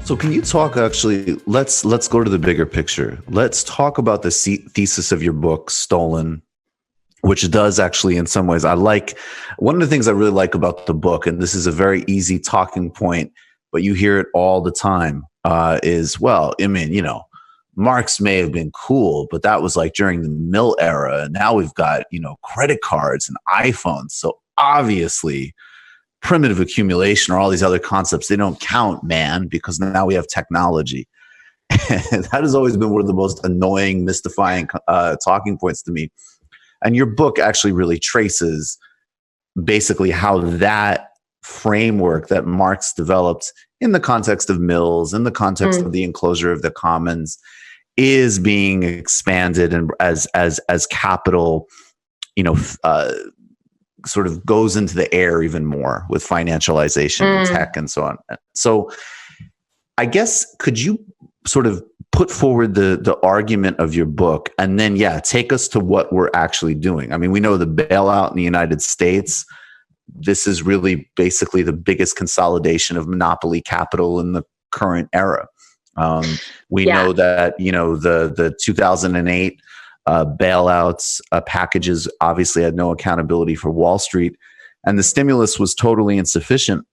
So can you talk actually, let's go to the bigger picture. Let's talk about the thesis of your book, Stolen, which does actually in some ways, one of the things I really like about the book, and this is a very easy talking point, but you hear it all the time, is, well, I mean, Marx may have been cool, but that was like during the mill era. And now we've got, credit cards and iPhones. So obviously primitive accumulation or all these other concepts, they don't count, man, because now we have technology. And that has always been one of the most annoying, mystifying talking points to me. And your book actually really traces basically how that framework that Marx developed in the context of mills, in the context of the enclosure of the commons, is being expanded and as capital, sort of goes into the air even more with financialization and tech and so on. So I guess, could you sort of put forward the argument of your book and then, take us to what we're actually doing? I mean, we know the bailout in the United States, this is really basically the biggest consolidation of monopoly capital in the current era. We know that, the 2008 bailouts packages obviously had no accountability for Wall Street, and the stimulus was totally insufficient.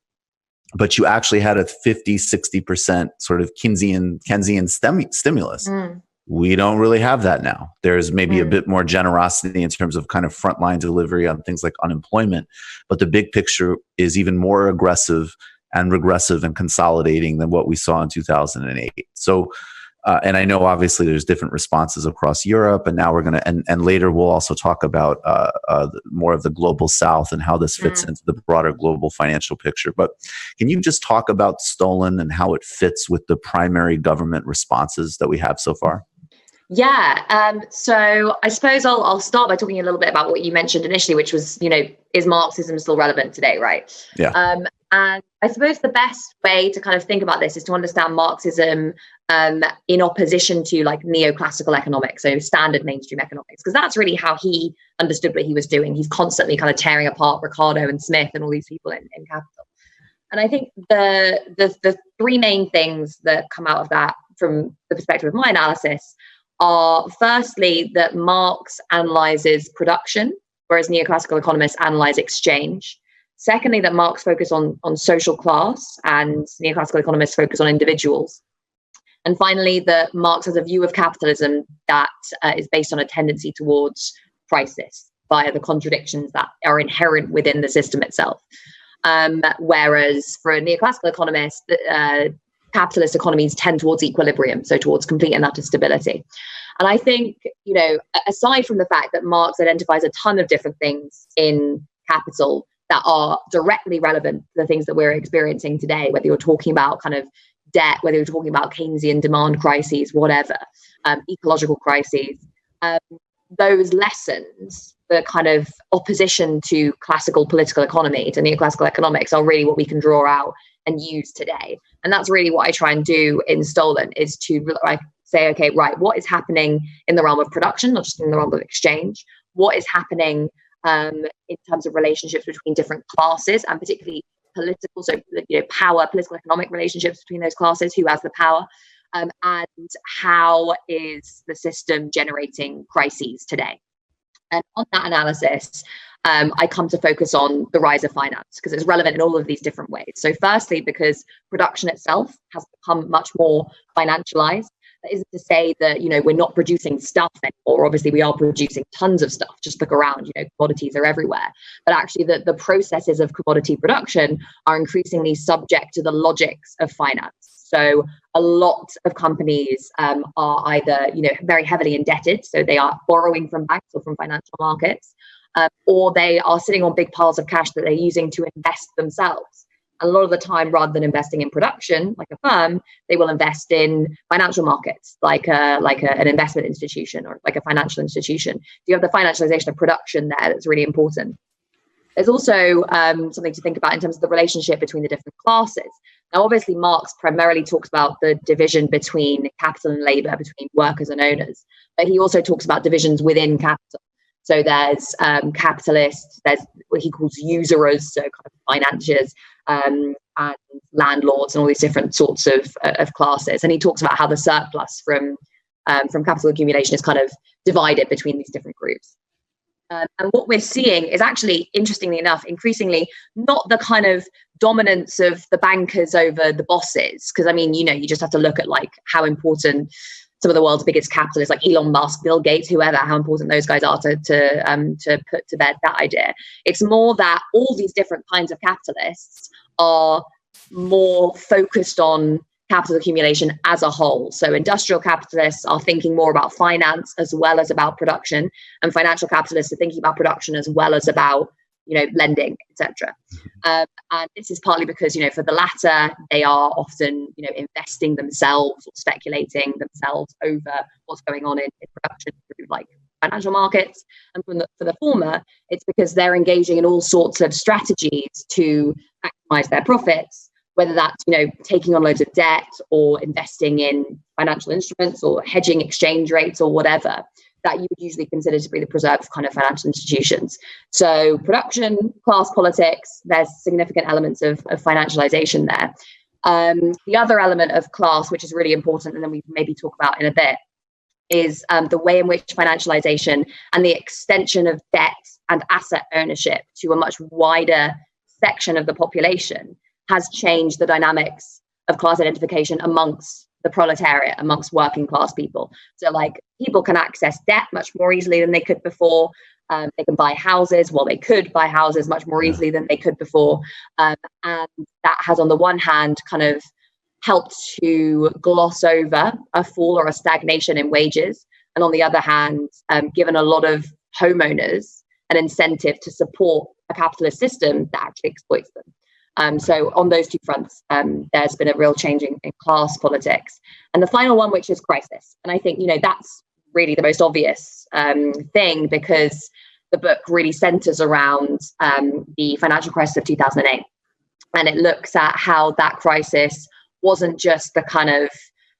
But you actually had a 50-60% sort of Keynesian stimulus. We don't really have that now. There's maybe a bit more generosity in terms of kind of frontline delivery on things like unemployment, but the big picture is even more aggressive and regressive and consolidating than what we saw in 2008. So, and I know obviously there's different responses across Europe, and now we're going to, and later we'll also talk about more of the global South and how this fits into the broader global financial picture. But can you just talk about Stolen and how it fits with the primary government responses that we have so far? Yeah. So I suppose I'll start by talking a little bit about what you mentioned initially, which was, is Marxism still relevant today, right? Yeah. And I suppose the best way to kind of think about this is to understand Marxism in opposition to like neoclassical economics, so standard mainstream economics, because that's really how he understood what he was doing. He's constantly kind of tearing apart Ricardo and Smith and all these people in Capital. And I think the three main things that come out of that from the perspective of my analysis are, firstly, that Marx analyzes production, whereas neoclassical economists analyze exchange. Secondly, that Marx focused on social class and neoclassical economists focus on individuals. And finally, that Marx has a view of capitalism that is based on a tendency towards crisis via the contradictions that are inherent within the system itself. Whereas for a neoclassical economist, capitalist economies tend towards equilibrium, so towards complete and utter stability. And I think, aside from the fact that Marx identifies a ton of different things in Capital that are directly relevant to the things that we're experiencing today, whether you're talking about kind of debt, whether you're talking about Keynesian demand crises, whatever, ecological crises, those lessons, the kind of opposition to classical political economy, to neoclassical economics, are really what we can draw out and use today. And that's really what I try and do in Stolen, is to say, okay, right, what is happening in the realm of production, not just in the realm of exchange? What is happening in terms of relationships between different classes, and particularly political, so power, political economic relationships between those classes, who has the power, and how is the system generating crises today? And on that analysis, I come to focus on the rise of finance, because it's relevant in all of these different ways. So firstly, because production itself has become much more financialized. That isn't to say that, we're not producing stuff anymore. Obviously, we are producing tons of stuff. Just look around, commodities are everywhere. But actually, the processes of commodity production are increasingly subject to the logics of finance. So a lot of companies are either, very heavily indebted, so they are borrowing from banks or from financial markets, or they are sitting on big piles of cash that they're using to invest themselves. A lot of the time, rather than investing in production, like a firm, they will invest in financial markets, like an investment institution or like a financial institution. You have the financialization of production there that's really important. There's also something to think about in terms of the relationship between the different classes. Now, obviously, Marx primarily talks about the division between capital and labor, between workers and owners, but he also talks about divisions within capital. So there's capitalists, there's what he calls usurers, so kind of financiers, and landlords, and all these different sorts of classes. And he talks about how the surplus from capital accumulation is kind of divided between these different groups. And what we're seeing is actually, interestingly enough, increasingly not the kind of dominance of the bankers over the bosses. Because I mean, you just have to look at like how important some of the world's biggest capitalists, like Elon Musk, Bill Gates, whoever, how important those guys are to put to bed that idea. It's more that all these different kinds of capitalists are more focused on capital accumulation as a whole. So industrial capitalists are thinking more about finance as well as about production, and financial capitalists are thinking about production as well as about lending, etc. And this is partly because for the latter, they are often investing themselves or speculating themselves over what's going on in production through like financial markets, and for the former, it's because they're engaging in all sorts of strategies to maximize their profits, whether that's taking on loads of debt or investing in financial instruments or hedging exchange rates or whatever that you would usually consider to be the preserved kind of financial institutions. So production, class politics, there's significant elements of financialization there. The other element of class, which is really important, and then we maybe talk about in a bit, is the way in which financialization and the extension of debt and asset ownership to a much wider section of the population has changed the dynamics of class identification amongst the proletariat, amongst working class people. So like people can access debt much more easily than they could before. They can buy houses. Well, they could buy houses much more easily than they could before. And that has, on the one hand, kind of helped to gloss over a fall or a stagnation in wages. And on the other hand, given a lot of homeowners an incentive to support a capitalist system that actually exploits them. So on those two fronts, there's been a real change in class politics. And the final one, which is crisis. And I think, that's really the most obvious thing, because the book really centers around the financial crisis of 2008. And it looks at how that crisis wasn't just the kind of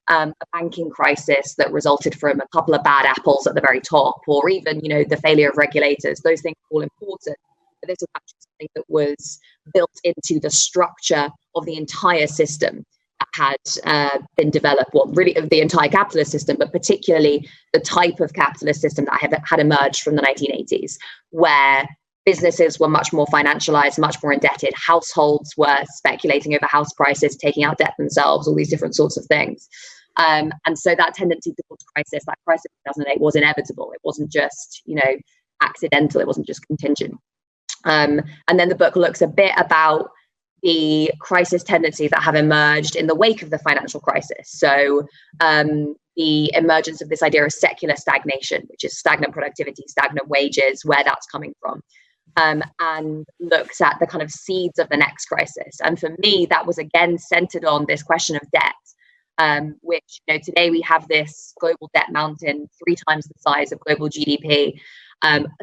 a banking crisis that resulted from a couple of bad apples at the very top, or even, the failure of regulators. Those things are all important. But this was actually something that was built into the structure of the entire system that had been developed, well, really of the entire capitalist system, but particularly the type of capitalist system that had emerged from the 1980s, where businesses were much more financialized, much more indebted. Households were speculating over house prices, taking out debt themselves, all these different sorts of things. And so that tendency towards crisis, that crisis of 2008 was inevitable. It wasn't just, accidental. It wasn't just contingent. And then the book looks a bit about the crisis tendencies that have emerged in the wake of the financial crisis. So the emergence of this idea of secular stagnation, which is stagnant productivity, stagnant wages, where that's coming from, and looks at the kind of seeds of the next crisis. And for me, that was again centered on this question of debt, which today we have this global debt mountain 3 times the size of global GDP.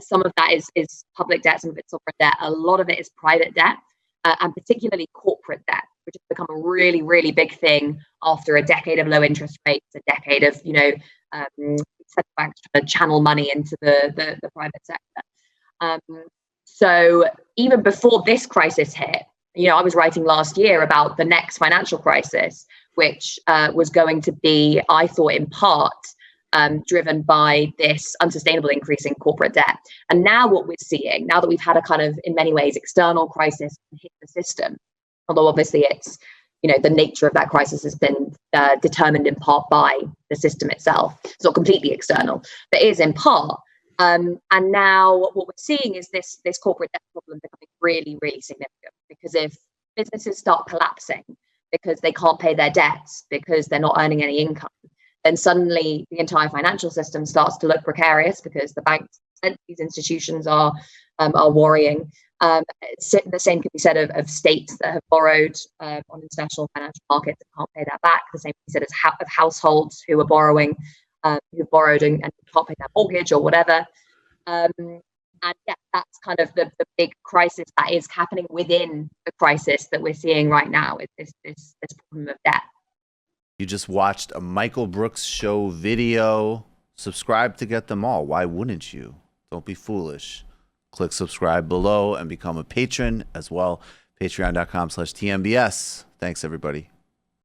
Some of that is public debt, some of it's sovereign debt. A lot of it is private debt, and particularly corporate debt, which has become a really, really big thing after a decade of low interest rates, a decade of, central banks trying to channel money into the private sector. So even before this crisis hit, I was writing last year about the next financial crisis, which was going to be, I thought, in part, driven by this unsustainable increase in corporate debt. And now what we're seeing, now that we've had a kind of, in many ways, external crisis hit the system, although obviously it's, the nature of that crisis has been determined in part by the system itself. It's not completely external, but is in part. And now what we're seeing is this corporate debt problem becoming really, really significant, because if businesses start collapsing because they can't pay their debts, because they're not earning any income, then suddenly the entire financial system starts to look precarious, because the banks and these institutions are worrying. The same can be said of states that have borrowed on international financial markets that can't pay that back. The same can be said of households who are borrowing, who borrowed and can't pay their mortgage or whatever. And yeah, that's kind of the big crisis that is happening within the crisis that we're seeing right now. It's this problem of debt. You just watched a Michael Brooks show video. Subscribe to get them all. Why wouldn't you? Don't be foolish. Click subscribe below and become a patron as well. Patreon.com/TMBS. Thanks, everybody.